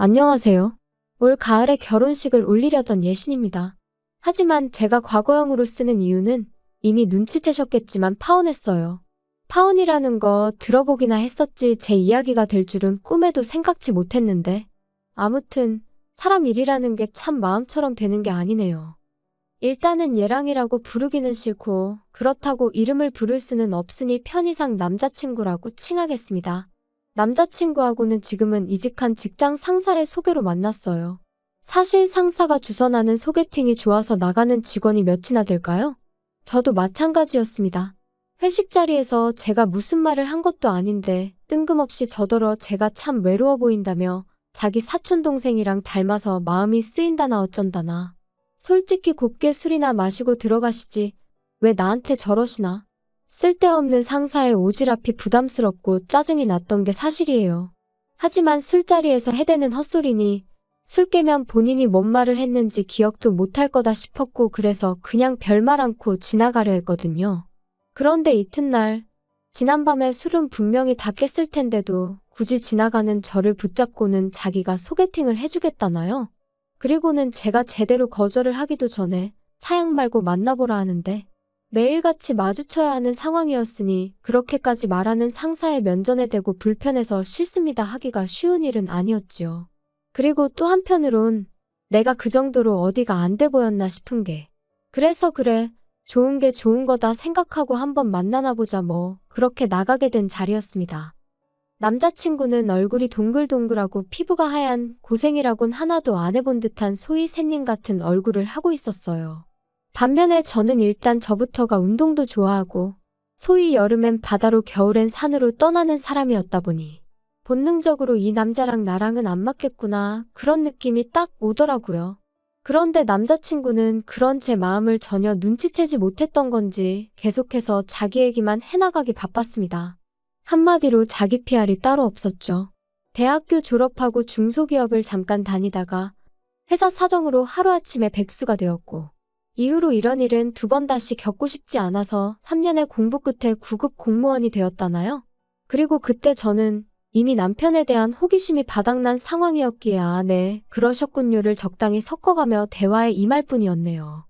안녕하세요. 올 가을에 결혼식을 올리려던 예신입니다. 하지만 제가 과거형으로 쓰는 이유는 이미 눈치채셨겠지만 파혼했어요. 파혼이라는 거 들어보기나 했었지 제 이야기가 될 줄은 꿈에도 생각지 못했는데 아무튼 사람 일이라는 게 참 마음처럼 되는 게 아니네요. 일단은 얘랑이라고 부르기는 싫고 그렇다고 이름을 부를 수는 없으니 편의상 남자친구라고 칭하겠습니다. 남자친구하고는 지금은 이직한 직장 상사의 소개로 만났어요. 사실 상사가 주선하는 소개팅이 좋아서 나가는 직원이 몇이나 될까요? 저도 마찬가지였습니다. 회식 자리에서 제가 무슨 말을 한 것도 아닌데 뜬금없이 저더러 제가 참 외로워 보인다며 자기 사촌동생이랑 닮아서 마음이 쓰인다나 어쩐다나. 솔직히 곱게 술이나 마시고 들어가시지 왜 나한테 저러시나. 쓸데없는 상사의 오지랖이 부담스럽고 짜증이 났던 게 사실이에요. 하지만 술자리에서 해대는 헛소리니 술 깨면 본인이 뭔 말을 했는지 기억도 못할 거다 싶었고 그래서 그냥 별말 않고 지나가려 했거든요. 그런데 이튿날 지난밤에 술은 분명히 다 깼을 텐데도 굳이 지나가는 저를 붙잡고는 자기가 소개팅을 해주겠다나요? 그리고는 제가 제대로 거절을 하기도 전에 사양 말고 만나보라 하는데 매일같이 마주쳐야 하는 상황이었으니 그렇게까지 말하는 상사의 면전에 대고 불편해서 싫습니다 하기가 쉬운 일은 아니었지요. 그리고 또 한편으론 내가 그 정도로 어디가 안 돼 보였나 싶은 게 그래서 그래 좋은 게 좋은 거다 생각하고 한번 만나나 보자 뭐 그렇게 나가게 된 자리였습니다. 남자친구는 얼굴이 동글동글하고 피부가 하얀 고생이라곤 하나도 안 해본 듯한 소위 새님 같은 얼굴을 하고 있었어요. 반면에 저는 일단 저부터가 운동도 좋아하고 소위 여름엔 바다로 겨울엔 산으로 떠나는 사람이었다 보니 본능적으로 이 남자랑 나랑은 안 맞겠구나 그런 느낌이 딱 오더라고요. 그런데 남자친구는 그런 제 마음을 전혀 눈치채지 못했던 건지 계속해서 자기 얘기만 해나가기 바빴습니다. 한마디로 자기 PR이 따로 없었죠. 대학교 졸업하고 중소기업을 잠깐 다니다가 회사 사정으로 하루아침에 백수가 되었고 이후로 이런 일은 두 번 다시 겪고 싶지 않아서 3년의 공부 끝에 9급 공무원이 되었다나요? 그리고 그때 저는 이미 남편에 대한 호기심이 바닥난 상황이었기에 아, 네, 그러셨군요를 적당히 섞어가며 대화에 임할 뿐이었네요.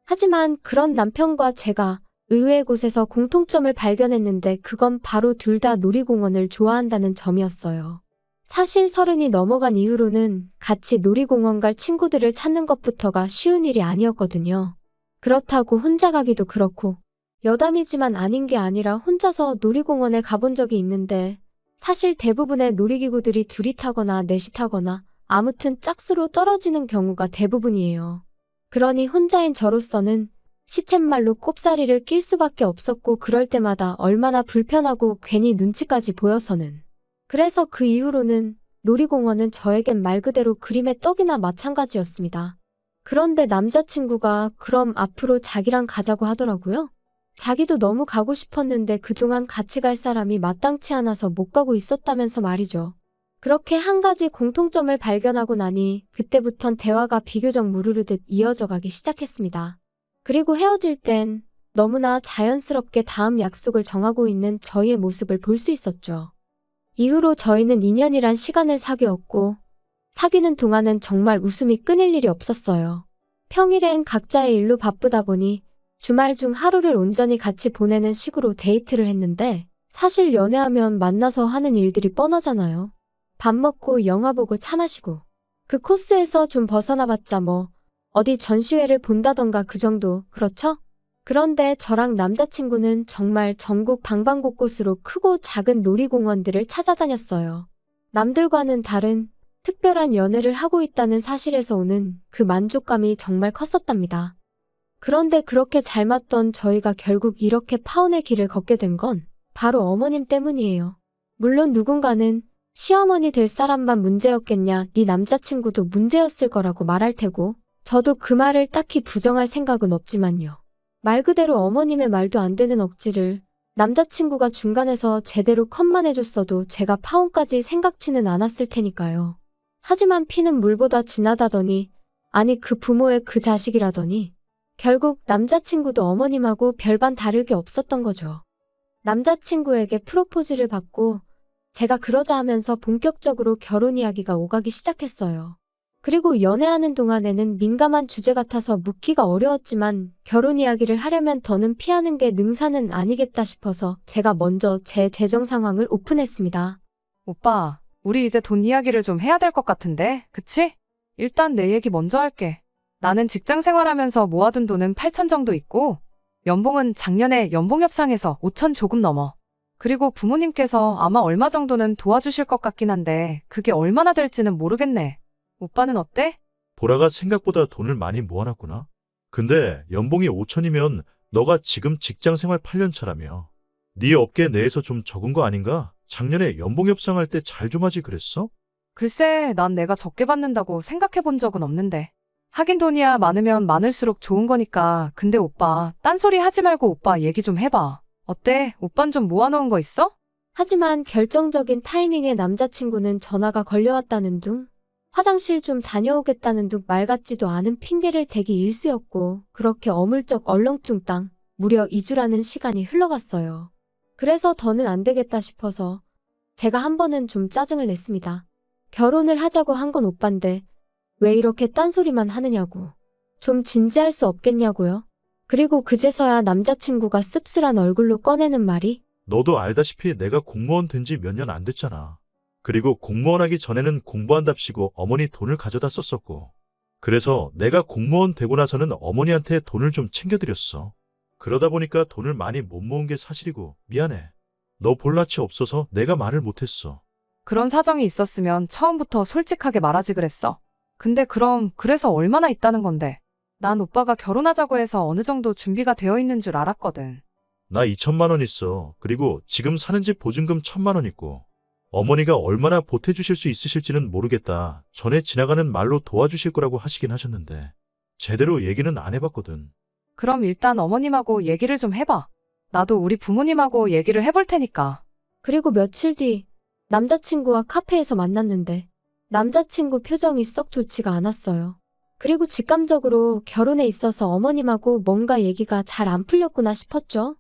하지만 그런 남편과 제가 의외의 곳에서 공통점을 발견했는데 그건 바로 둘 다 놀이공원을 좋아한다는 점이었어요. 사실 30이 넘어간 이후로는 같이 놀이공원 갈 친구들을 찾는 것부터가 쉬운 일이 아니었거든요. 그렇다고 혼자 가기도 그렇고 여담이지만 아닌 게 아니라 혼자서 놀이공원에 가본 적이 있는데 사실 대부분의 놀이기구들이 둘이 타거나 넷이 타거나 아무튼 짝수로 떨어지는 경우가 대부분이에요. 그러니 혼자인 저로서는 시쳇말로 꼽사리를 낄 수밖에 없었고 그럴 때마다 얼마나 불편하고 괜히 눈치까지 보여서는. 그래서 그 이후로는 놀이공원은 저에겐 말 그대로 그림의 떡이나 마찬가지였습니다. 그런데 남자친구가 그럼 앞으로 자기랑 가자고 하더라고요. 자기도 너무 가고 싶었는데 그동안 같이 갈 사람이 마땅치 않아서 못 가고 있었다면서 말이죠. 그렇게 한 가지 공통점을 발견하고 나니 그때부턴 대화가 비교적 무르르듯 이어져 가기 시작했습니다. 그리고 헤어질 땐 너무나 자연스럽게 다음 약속을 정하고 있는 저희의 모습을 볼 수 있었죠. 이후로 저희는 2년이란 시간을 사귀었고 사귀는 동안은 정말 웃음이 끊일 일이 없었어요. 평일엔 각자의 일로 바쁘다 보니 주말 중 하루를 온전히 같이 보내는 식으로 데이트를 했는데 사실 연애하면 만나서 하는 일들이 뻔하잖아요. 밥 먹고 영화 보고 차 마시고 그 코스에서 좀 벗어나봤자 뭐 어디 전시회를 본다던가 그 정도 그렇죠? 그런데 저랑 남자친구는 정말 전국 방방곳곳으로 크고 작은 놀이공원들을 찾아다녔어요. 남들과는 다른 특별한 연애를 하고 있다는 사실에서 오는 그 만족감이 정말 컸었답니다. 그런데 그렇게 잘 맞던 저희가 결국 이렇게 파혼의 길을 걷게 된 건 바로 어머님 때문이에요. 물론 누군가는 시어머니 될 사람만 문제였겠냐, 네 남자친구도 문제였을 거라고 말할 테고 저도 그 말을 딱히 부정할 생각은 없지만요. 말 그대로 어머님의 말도 안 되는 억지를 남자친구가 중간에서 제대로 컷만 해줬어도 제가 파혼까지 생각지는 않았을 테니까요. 하지만 피는 물보다 진하다더니 아니 그 부모의 그 자식이라더니 결국 남자친구도 어머님하고 별반 다를 게 없었던 거죠. 남자친구에게 프로포즈를 받고 제가 그러자 하면서 본격적으로 결혼 이야기가 오가기 시작했어요. 그리고 연애하는 동안에는 민감한 주제 같아서 묻기가 어려웠지만 결혼 이야기를 하려면 더는 피하는 게 능사는 아니겠다 싶어서 제가 먼저 제 재정 상황을 오픈했습니다. 오빠, 우리 이제 돈 이야기를 좀 해야 될 것 같은데, 그치? 일단 내 얘기 먼저 할게. 나는 직장 생활하면서 모아둔 돈은 8천 정도 있고, 연봉은 작년에 연봉 협상에서 5천 조금 넘어. 그리고 부모님께서 아마 얼마 정도는 도와주실 것 같긴 한데, 그게 얼마나 될지는 모르겠네. 오빠는 어때? 보라가 생각보다 돈을 많이 모아놨구나. 근데 연봉이 5천이면 너가 지금 직장 생활 8년 차라며. 네 업계 내에서 좀 적은 거 아닌가? 작년에 연봉 협상할 때 잘 좀 하지 그랬어? 글쎄, 난 내가 적게 받는다고 생각해 본 적은 없는데. 하긴 돈이야 많으면 많을수록 좋은 거니까. 근데 오빠, 딴소리 하지 말고 오빠 얘기 좀 해봐. 어때? 오빤 좀 모아놓은 거 있어? 하지만 결정적인 타이밍에 남자친구는 전화가 걸려왔다는 둥, 화장실 좀 다녀오겠다는 둥 말 같지도 않은 핑계를 대기 일쑤였고 그렇게 어물쩍 얼렁뚱땅 무려 2주라는 시간이 흘러갔어요. 그래서 더는 안 되겠다 싶어서 제가 한 번은 좀 짜증을 냈습니다. 결혼을 하자고 한 건 오빠인데 왜 이렇게 딴소리만 하느냐고. 좀 진지할 수 없겠냐고요. 그리고 그제서야 남자친구가 씁쓸한 얼굴로 꺼내는 말이 너도 알다시피 내가 공무원 된 지 몇 년 안 됐잖아. 그리고 공무원 하기 전에는 공부한답시고 어머니 돈을 가져다 썼었고. 그래서 내가 공무원 되고 나서는 어머니한테 돈을 좀 챙겨드렸어. 그러다 보니까 돈을 많이 못 모은 게 사실이고 미안해. 너 볼낯이 없어서 내가 말을 못했어. 그런 사정이 있었으면 처음부터 솔직하게 말하지 그랬어. 근데 그럼 그래서 얼마나 있다는 건데? 난 오빠가 결혼하자고 해서 어느 정도 준비가 되어 있는 줄 알았거든. 나 2천만 원 있어. 그리고 지금 사는 집 보증금 1,000만 원 있고. 어머니가 얼마나 보태주실 수 있으실지는 모르겠다. 전에 지나가는 말로 도와주실 거라고 하시긴 하셨는데 제대로 얘기는 안 해봤거든. 그럼 일단 어머님하고 얘기를 좀 해봐. 나도 우리 부모님하고 얘기를 해볼 테니까. 그리고 며칠 뒤 남자친구와 카페에서 만났는데 남자친구 표정이 썩 좋지가 않았어요. 그리고 직감적으로 결혼에 있어서 어머님하고 뭔가 얘기가 잘 안 풀렸구나 싶었죠.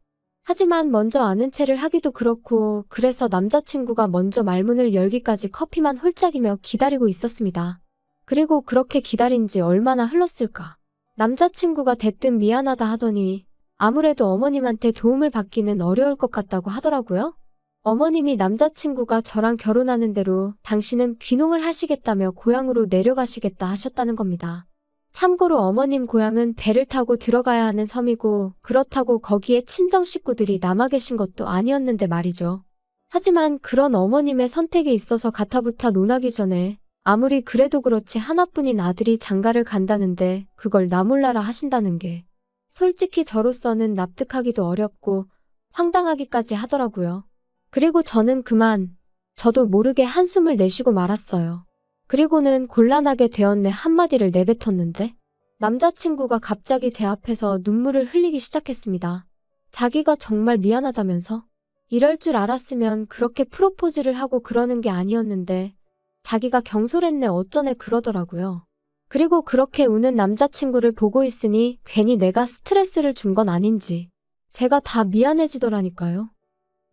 하지만 먼저 아는 체를 하기도 그렇고 그래서 남자친구가 먼저 말문을 열기까지 커피만 홀짝이며 기다리고 있었습니다. 그리고 그렇게 기다린 지 얼마나 흘렀을까. 남자친구가 대뜸 미안하다 하더니 아무래도 어머님한테 도움을 받기는 어려울 것 같다고 하더라고요. 어머님이 남자친구가 저랑 결혼하는 대로 당신은 귀농을 하시겠다며 고향으로 내려가시겠다 하셨다는 겁니다. 참고로 어머님 고향은 배를 타고 들어가야 하는 섬이고 그렇다고 거기에 친정 식구들이 남아 계신 것도 아니었는데 말이죠. 하지만 그런 어머님의 선택에 있어서 가타부타 논하기 전에 아무리 그래도 그렇지 하나뿐인 아들이 장가를 간다는데 그걸 나 몰라라 하신다는 게 솔직히 저로서는 납득하기도 어렵고 황당하기까지 하더라고요. 그리고 저는 그만 저도 모르게 한숨을 내쉬고 말았어요. 그리고는 곤란하게 되었네 한마디를 내뱉었는데 남자친구가 갑자기 제 앞에서 눈물을 흘리기 시작했습니다. 자기가 정말 미안하다면서? 이럴 줄 알았으면 그렇게 프로포즈를 하고 그러는 게 아니었는데 자기가 경솔했네 어쩌네 그러더라고요. 그리고 그렇게 우는 남자친구를 보고 있으니 괜히 내가 스트레스를 준 건 아닌지 제가 다 미안해지더라니까요.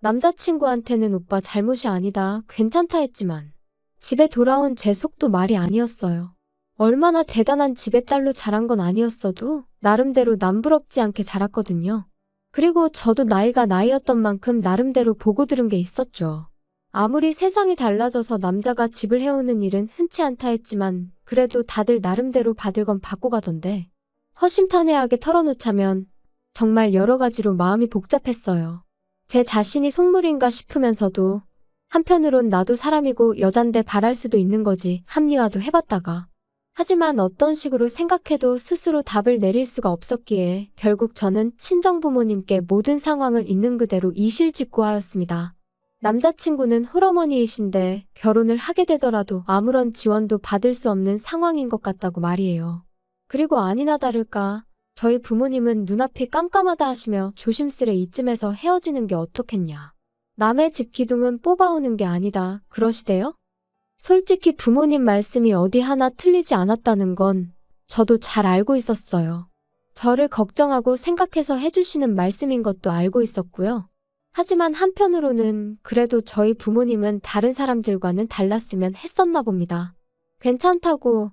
남자친구한테는 오빠 잘못이 아니다 괜찮다 했지만 집에 돌아온 제 속도 말이 아니었어요. 얼마나 대단한 집의 딸로 자란 건 아니었어도 나름대로 남부럽지 않게 자랐거든요. 그리고 저도 나이가 나이였던 만큼 나름대로 보고 들은 게 있었죠. 아무리 세상이 달라져서 남자가 집을 해오는 일은 흔치 않다 했지만 그래도 다들 나름대로 받을 건 받고 가던데 허심탄회하게 털어놓자면 정말 여러 가지로 마음이 복잡했어요. 제 자신이 속물인가 싶으면서도 한편으론 나도 사람이고 여잔데 바랄 수도 있는 거지 합리화도 해봤다가 하지만 어떤 식으로 생각해도 스스로 답을 내릴 수가 없었기에 결국 저는 친정부모님께 모든 상황을 있는 그대로 이실직고하였습니다. 남자친구는 홀어머니이신데 결혼을 하게 되더라도 아무런 지원도 받을 수 없는 상황인 것 같다고 말이에요. 그리고 아니나 다를까 저희 부모님은 눈앞이 깜깜하다 하시며 조심스레 이쯤에서 헤어지는 게 어떻겠냐. 남의 집 기둥은 뽑아오는 게 아니다 그러시대요? 솔직히 부모님 말씀이 어디 하나 틀리지 않았다는 건 저도 잘 알고 있었어요. 저를 걱정하고 생각해서 해주시는 말씀인 것도 알고 있었고요. 하지만 한편으로는 그래도 저희 부모님은 다른 사람들과는 달랐으면 했었나 봅니다. 괜찮다고,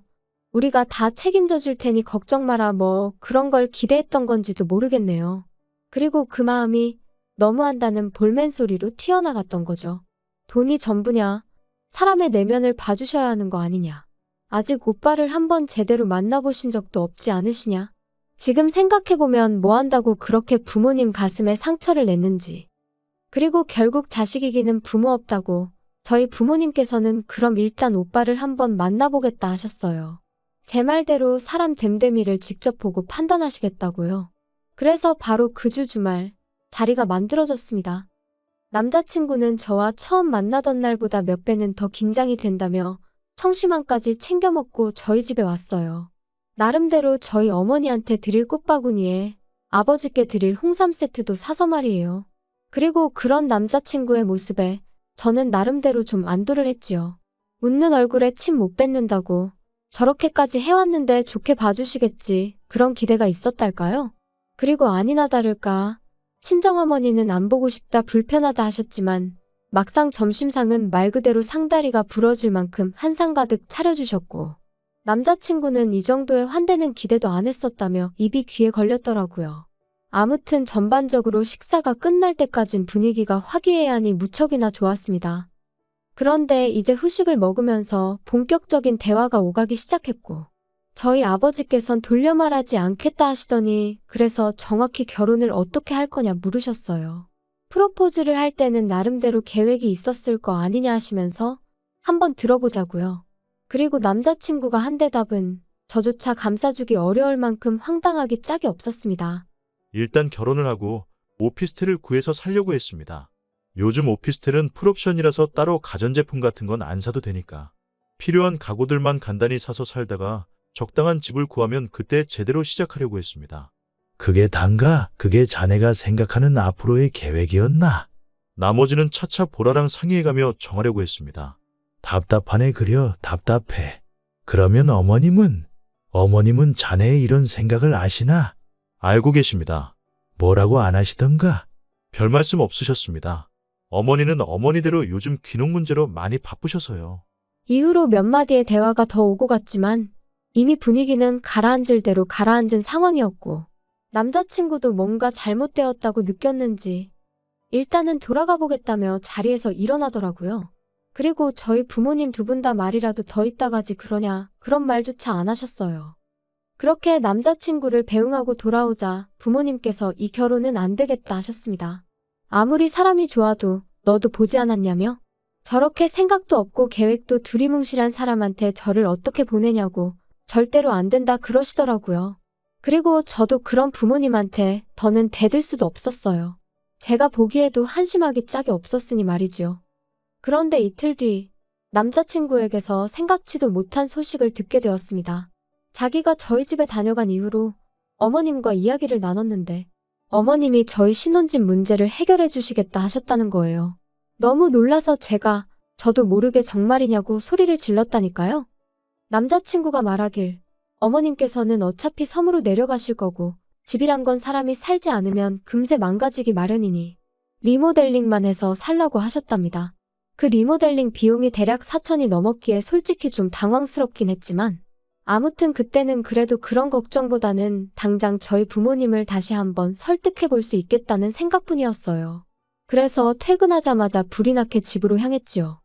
우리가 다 책임져 줄 테니 걱정 마라 뭐 그런 걸 기대했던 건지도 모르겠네요. 그리고 그 마음이 너무한다는 볼멘 소리로 튀어나갔던 거죠. 돈이 전부냐? 사람의 내면을 봐주셔야 하는 거 아니냐? 아직 오빠를 한번 제대로 만나보신 적도 없지 않으시냐? 지금 생각해보면 뭐 한다고 그렇게 부모님 가슴에 상처를 냈는지. 그리고 결국 자식 이기는 부모 없다고 저희 부모님께서는 그럼 일단 오빠를 한번 만나보겠다 하셨어요. 제 말대로 사람 됨됨이를 직접 보고 판단하시겠다고요. 그래서 바로 그 주 주말 자리가 만들어졌습니다. 남자친구는 저와 처음 만나던 날보다 몇 배는 더 긴장이 된다며 청심환까지 챙겨 먹고 저희 집에 왔어요. 나름대로 저희 어머니한테 드릴 꽃바구니에 아버지께 드릴 홍삼 세트도 사서 말이에요. 그리고 그런 남자친구의 모습에 저는 나름대로 좀 안도를 했지요. 웃는 얼굴에 침 못 뱉는다고 저렇게까지 해왔는데 좋게 봐주시겠지 그런 기대가 있었달까요? 그리고 아니나 다를까 친정어머니는 안 보고 싶다 불편하다 하셨지만 막상 점심상은 말 그대로 상다리가 부러질 만큼 한상 가득 차려주셨고 남자친구는 이 정도의 환대는 기대도 안 했었다며 입이 귀에 걸렸더라고요. 아무튼 전반적으로 식사가 끝날 때까진 분위기가 화기애애하니 무척이나 좋았습니다. 그런데 이제 후식을 먹으면서 본격적인 대화가 오가기 시작했고 저희 아버지께선 돌려 말하지 않겠다 하시더니 그래서 정확히 결혼을 어떻게 할 거냐 물으셨어요. 프로포즈를 할 때는 나름대로 계획이 있었을 거 아니냐 하시면서 한번 들어보자고요. 그리고 남자친구가 한 대답은 저조차 감싸주기 어려울 만큼 황당하기 짝이 없었습니다. 일단 결혼을 하고 오피스텔을 구해서 살려고 했습니다. 요즘 오피스텔은 풀옵션이라서 따로 가전제품 같은 건 안 사도 되니까. 필요한 가구들만 간단히 사서 살다가 적당한 집을 구하면 그때 제대로 시작하려고 했습니다. 그게 단가? 그게 자네가 생각하는 앞으로의 계획이었나? 나머지는 차차 보라랑 상의해가며 정하려고 했습니다. 답답하네 그려 답답해. 그러면 어머님은 자네의 이런 생각을 아시나? 알고 계십니다. 뭐라고 안 하시던가? 별 말씀 없으셨습니다. 어머니는 어머니대로 요즘 귀농 문제로 많이 바쁘셔서요. 이후로 몇 마디의 대화가 더 오고 갔지만 이미 분위기는 가라앉을 대로 가라앉은 상황이었고 남자친구도 뭔가 잘못되었다고 느꼈는지 일단은 돌아가 보겠다며 자리에서 일어나더라고요. 그리고 저희 부모님 두 분 다 말이라도 더 있다가지 그러냐 그런 말조차 안 하셨어요. 그렇게 남자친구를 배웅하고 돌아오자 부모님께서 이 결혼은 안 되겠다 하셨습니다. 아무리 사람이 좋아도 너도 보지 않았냐며? 저렇게 생각도 없고 계획도 두리뭉실한 사람한테 저를 어떻게 보내냐고 절대로 안 된다 그러시더라고요. 그리고 저도 그런 부모님한테 더는 대들 수도 없었어요. 제가 보기에도 한심하기 짝이 없었으니 말이지요. 그런데 이틀 뒤 남자친구에게서 생각지도 못한 소식을 듣게 되었습니다. 자기가 저희 집에 다녀간 이후로 어머님과 이야기를 나눴는데 어머님이 저희 신혼집 문제를 해결해 주시겠다 하셨다는 거예요. 너무 놀라서 저도 모르게 정말이냐고 소리를 질렀다니까요. 남자친구가 말하길 어머님께서는 어차피 섬으로 내려가실 거고 집이란 건 사람이 살지 않으면 금세 망가지기 마련이니 리모델링만 해서 살라고 하셨답니다. 그 리모델링 비용이 대략 4천이 넘었기에 솔직히 좀 당황스럽긴 했지만 아무튼 그때는 그래도 그런 걱정보다는 당장 저희 부모님을 다시 한번 설득해 볼 수 있겠다는 생각뿐이었어요. 그래서 퇴근하자마자 불이 나게 집으로 향했지요.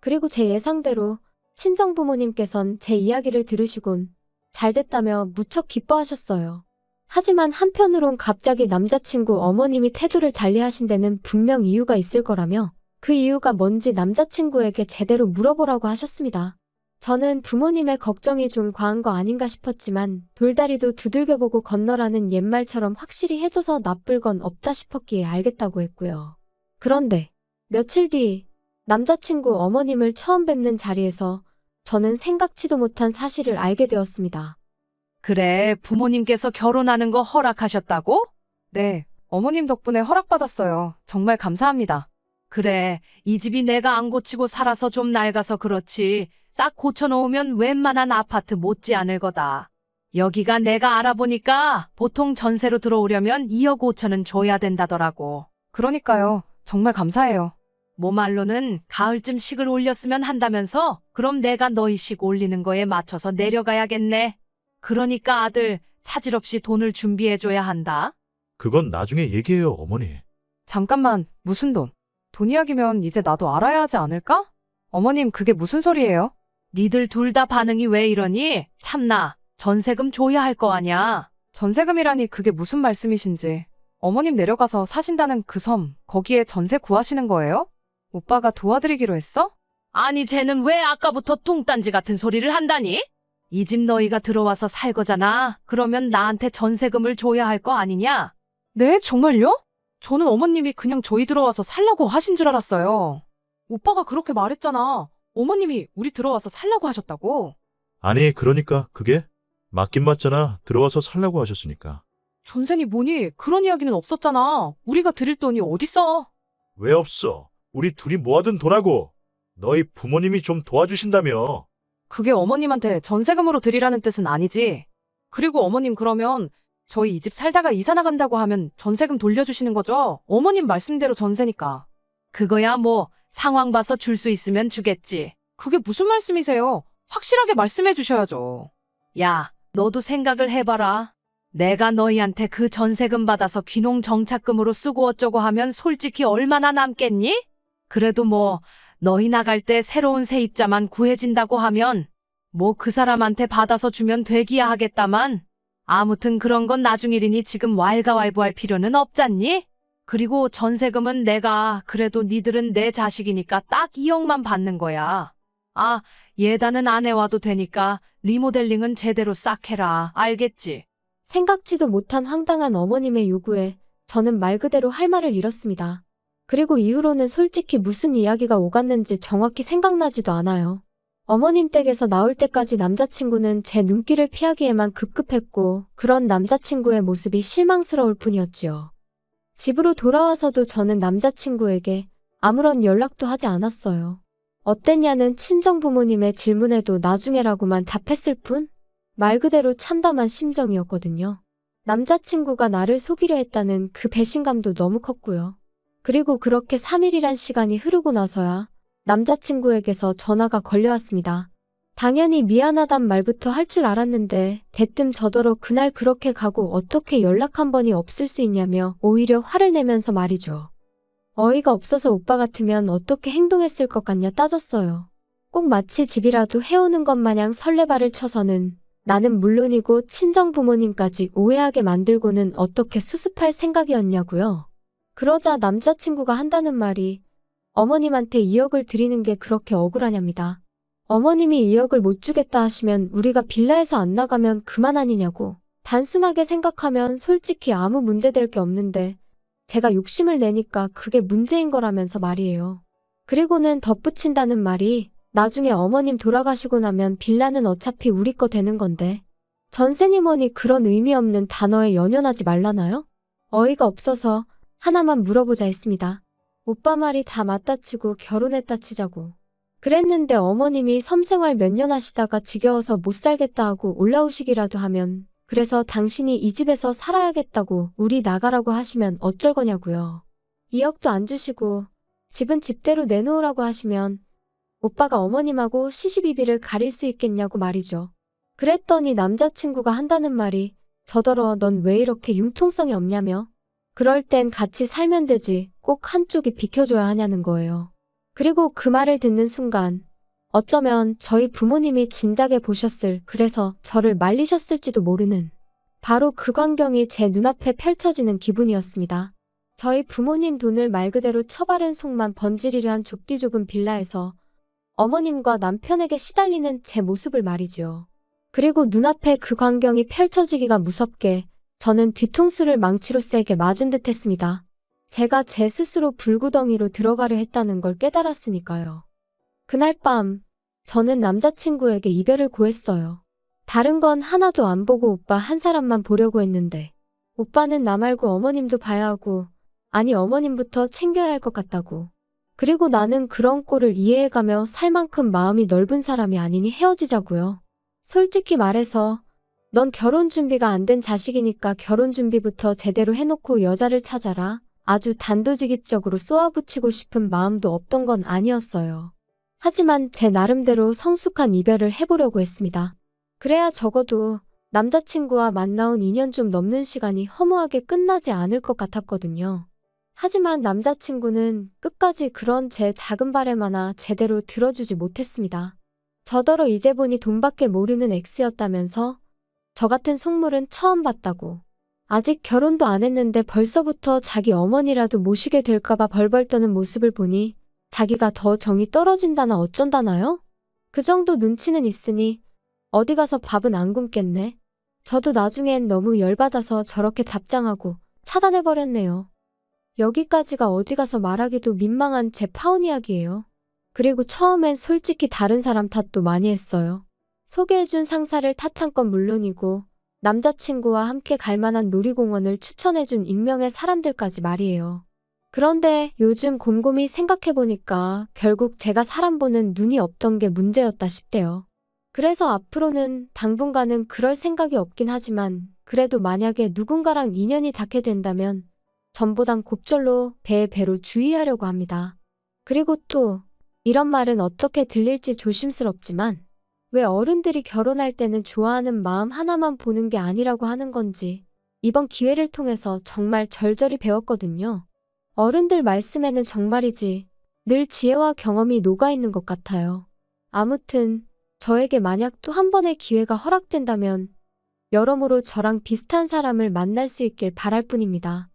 그리고 제 예상대로 친정부모님께선 제 이야기를 들으시곤 잘됐다며 무척 기뻐하셨어요. 하지만 한편으론 갑자기 남자친구 어머님이 태도를 달리하신 데는 분명 이유가 있을 거라며 그 이유가 뭔지 남자친구에게 제대로 물어보라고 하셨습니다. 저는 부모님의 걱정이 좀 과한 거 아닌가 싶었지만 돌다리도 두들겨보고 건너라는 옛말처럼 확실히 해둬서 나쁠 건 없다 싶었기에 알겠다고 했고요. 그런데 며칠 뒤 남자친구 어머님을 처음 뵙는 자리에서 저는 생각지도 못한 사실을 알게 되었습니다. 그래, 부모님께서 결혼하는 거 허락하셨다고? 네, 어머님 덕분에 허락받았어요. 정말 감사합니다. 그래, 이 집이 내가 안 고치고 살아서 좀 낡아서 그렇지. 싹 고쳐놓으면 웬만한 아파트 못지 않을 거다. 여기가 내가 알아보니까 보통 전세로 들어오려면 2억 5천은 줘야 된다더라고. 그러니까요. 정말 감사해요. 뭐 말로는 가을쯤 식을 올렸으면 한다면서? 그럼 내가 너희 식 올리는 거에 맞춰서 내려가야겠네. 그러니까 아들, 차질 없이 돈을 준비해줘야 한다. 그건 나중에 얘기해요, 어머니. 잠깐만, 무슨 돈? 돈 이야기면 이제 나도 알아야 하지 않을까? 어머님, 그게 무슨 소리예요? 니들 둘 다 반응이 왜 이러니? 참나, 전세금 줘야 할 거 아냐. 전세금이라니 그게 무슨 말씀이신지. 어머님 내려가서 사신다는 그 섬, 거기에 전세 구하시는 거예요? 오빠가 도와드리기로 했어? 아니 쟤는 왜 아까부터 뚱딴지 같은 소리를 한다니? 이 집 너희가 들어와서 살 거잖아. 그러면 나한테 전세금을 줘야 할 거 아니냐? 네, 정말요? 저는 어머님이 그냥 저희 들어와서 살라고 하신 줄 알았어요. 오빠가 그렇게 말했잖아. 어머님이 우리 들어와서 살라고 하셨다고. 아니, 그러니까 그게 맞긴 맞잖아. 들어와서 살라고 하셨으니까. 전세니 뭐니 그런 이야기는 없었잖아. 우리가 드릴 돈이 어딨어. 왜 없어? 우리 둘이 모아둔 돈하고 너희 부모님이 좀 도와주신다며. 그게 어머님한테 전세금으로 드리라는 뜻은 아니지. 그리고 어머님 그러면 저희 이 집 살다가 이사 나간다고 하면 전세금 돌려주시는 거죠? 어머님 말씀대로 전세니까. 그거야 뭐 상황 봐서 줄 수 있으면 주겠지. 그게 무슨 말씀이세요? 확실하게 말씀해 주셔야죠. 야, 너도 생각을 해봐라. 내가 너희한테 그 전세금 받아서 귀농 정착금으로 쓰고 어쩌고 하면 솔직히 얼마나 남겠니? 그래도 뭐 너희 나갈 때 새로운 세입자만 구해진다고 하면 뭐 그 사람한테 받아서 주면 되기야 하겠다만 아무튼 그런 건 나중 일이니 지금 왈가왈부할 필요는 없잖니? 그리고 전세금은 내가 그래도 니들은 내 자식이니까 딱 2억만 받는 거야. 아, 예단은 안 해와도 되니까 리모델링은 제대로 싹 해라. 알겠지? 생각지도 못한 황당한 어머님의 요구에 저는 말 그대로 할 말을 잃었습니다. 그리고 이후로는 솔직히 무슨 이야기가 오갔는지 정확히 생각나지도 않아요. 어머님 댁에서 나올 때까지 남자친구는 제 눈길을 피하기에만 급급했고 그런 남자친구의 모습이 실망스러울 뿐이었지요. 집으로 돌아와서도 저는 남자친구에게 아무런 연락도 하지 않았어요. 어땠냐는 친정 부모님의 질문에도 나중에라고만 답했을 뿐 말 그대로 참담한 심정이었거든요. 남자친구가 나를 속이려 했다는 그 배신감도 너무 컸고요. 그리고 그렇게 3일이란 시간이 흐르고 나서야 남자친구에게서 전화가 걸려왔습니다. 당연히 미안하단 말부터 할 줄 알았는데 대뜸 저더러 그날 그렇게 가고 어떻게 연락 한 번이 없을 수 있냐며 오히려 화를 내면서 말이죠. 어이가 없어서 오빠 같으면 어떻게 행동했을 것 같냐 따졌어요. 꼭 마치 집이라도 해오는 것 마냥 설레발을 쳐서는 나는 물론이고 친정 부모님까지 오해하게 만들고는 어떻게 수습할 생각이었냐고요. 그러자 남자친구가 한다는 말이 어머님한테 2억을 드리는 게 그렇게 억울하냐입니다. 어머님이 2억을 못 주겠다 하시면 우리가 빌라에서 안 나가면 그만 아니냐고. 단순하게 생각하면 솔직히 아무 문제될 게 없는데 제가 욕심을 내니까 그게 문제인 거라면서 말이에요. 그리고는 덧붙인다는 말이 나중에 어머님 돌아가시고 나면 빌라는 어차피 우리 거 되는 건데 전세니 뭐니 그런 의미 없는 단어에 연연하지 말라나요? 어이가 없어서 하나만 물어보자 했습니다. 오빠 말이 다 맞다 치고 결혼했다 치자고. 그랬는데 어머님이 섬생활 몇 년 하시다가 지겨워서 못 살겠다 하고 올라오시기라도 하면 그래서 당신이 이 집에서 살아야겠다고 우리 나가라고 하시면 어쩔 거냐고요. 2억도 안 주시고 집은 집대로 내놓으라고 하시면 오빠가 어머님하고 시시비비를 가릴 수 있겠냐고 말이죠. 그랬더니 남자친구가 한다는 말이 저더러 넌 왜 이렇게 융통성이 없냐며 그럴 땐 같이 살면 되지 꼭 한쪽이 비켜줘야 하냐는 거예요. 그리고 그 말을 듣는 순간 어쩌면 저희 부모님이 진작에 보셨을 그래서 저를 말리셨을지도 모르는 바로 그 광경이 제 눈앞에 펼쳐지는 기분이었습니다. 저희 부모님 돈을 말 그대로 처바른 속만 번지르르 한 좁디 좁은 빌라에서 어머님과 남편에게 시달리는 제 모습을 말이죠. 그리고 눈앞에 그 광경이 펼쳐지기가 무섭게 저는 뒤통수를 망치로 세게 맞은 듯 했습니다. 제가 제 스스로 불구덩이로 들어가려 했다는 걸 깨달았으니까요. 그날 밤 저는 남자친구에게 이별을 고했어요. 다른 건 하나도 안 보고 오빠 한 사람만 보려고 했는데 오빠는 나 말고 어머님도 봐야 하고 아니 어머님부터 챙겨야 할 것 같다고. 그리고 나는 그런 꼴을 이해해가며 살 만큼 마음이 넓은 사람이 아니니 헤어지자고요. 솔직히 말해서 넌 결혼 준비가 안 된 자식이니까 결혼 준비부터 제대로 해놓고 여자를 찾아라. 아주 단도직입적으로 쏘아붙이고 싶은 마음도 없던 건 아니었어요. 하지만 제 나름대로 성숙한 이별을 해보려고 했습니다. 그래야 적어도 남자친구와 만나온 2년 좀 넘는 시간이 허무하게 끝나지 않을 것 같았거든요. 하지만 남자친구는 끝까지 그런 제 작은 바람 하나 제대로 들어주지 못했습니다. 저더러 이제 보니 돈밖에 모르는 X였다면서 저 같은 속물은 처음 봤다고. 아직 결혼도 안 했는데 벌써부터 자기 어머니라도 모시게 될까봐 벌벌 떠는 모습을 보니 자기가 더 정이 떨어진다나 어쩐다나요? 그 정도 눈치는 있으니 어디 가서 밥은 안 굶겠네. 저도 나중엔 너무 열받아서 저렇게 답장하고 차단해버렸네요. 여기까지가 어디 가서 말하기도 민망한 제 파혼 이야기예요. 그리고 처음엔 솔직히 다른 사람 탓도 많이 했어요. 소개해준 상사를 탓한 건 물론이고 남자친구와 함께 갈 만한 놀이공원을 추천해준 익명의 사람들까지 말이에요. 그런데 요즘 곰곰이 생각해보니까 결국 제가 사람 보는 눈이 없던 게 문제였다 싶대요. 그래서 앞으로는 당분간은 그럴 생각이 없긴 하지만 그래도 만약에 누군가랑 인연이 닿게 된다면 전보단 곱절로 배에 배로 주의하려고 합니다. 그리고 또 이런 말은 어떻게 들릴지 조심스럽지만 왜 어른들이 결혼할 때는 좋아하는 마음 하나만 보는 게 아니라고 하는 건지 이번 기회를 통해서 정말 절절히 배웠거든요. 어른들 말씀에는 정말이지 늘 지혜와 경험이 녹아있는 것 같아요. 아무튼 저에게 만약 또 한 번의 기회가 허락된다면 여러모로 저랑 비슷한 사람을 만날 수 있길 바랄 뿐입니다.